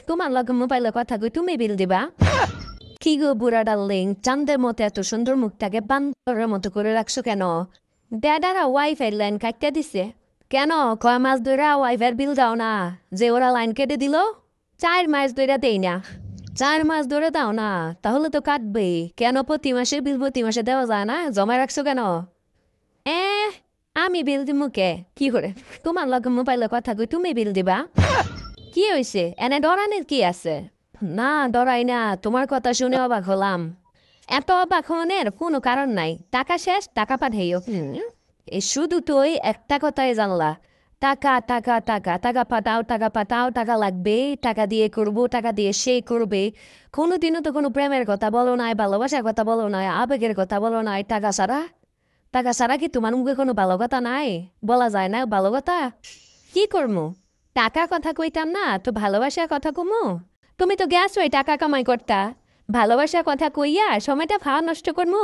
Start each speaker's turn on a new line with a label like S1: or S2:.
S1: তোমার লগে মোবাইলে কথা কই তুমি বিল দিবা? কি গো বুড়া ডার্লিং, চাঁদের মতো এত সুন্দর মুখটাকে বান্দরের মতো করে রাখছো কেন? ড্যাডারা ওয়াইফাই লাইন কাটতে দিছে কেন? কয় মাস ধরে ওয়াইফাই বিল দাও না, যে ওরা লাইন কেটে দিল? 4 মাস ধরে দেই না। 4 মাস ধরে দাও না, তাহলে তো কাটবে কেন? প্রতি মাসে বিল প্রতি মাসে দেওয়া যায় না? জমা রাখছো কেন? এ আমি বিল দিমু কে? কি করে? তোমার লগে মোবাইলে কথা কই তুমি বিল দিবা? কি হয়েছে? এনে ডরানের কি আছে? না ডরাই না, তোমার কথা শুনে অবাক হলাম। এত অবাক হনের কোনো কারণ নাই, টাকা শেষ টাকা পাঠাইও। এই শুধু তুই একটা কথাই জানলা, টাকা টাকা টাকা টাকা পাঠাও টাকা পাঠাও, টাকা লাগবে, টাকা দিয়ে করবো, টাকা দিয়ে সে করবে। কোনোদিনও তো কোনো প্রেমের কথা বলো নাই, ভালোবাসার কথা বলো নাই, আবেগের কথা বলো নাই। টাকা ছাড়া, টাকা ছাড়া কি তোমার মুখে কোনো ভালো কথা নাই? বলা যায় না ভালো কথা? কি করমু? টাকা কথা কইতাম না তো ভালোবাসার কথা কমু? তুমি তো গ্যাস ওই টাকা কামাই করতা, ভালোবাসার কথা কইয়া সময়টা ভাড়া নষ্ট করমু?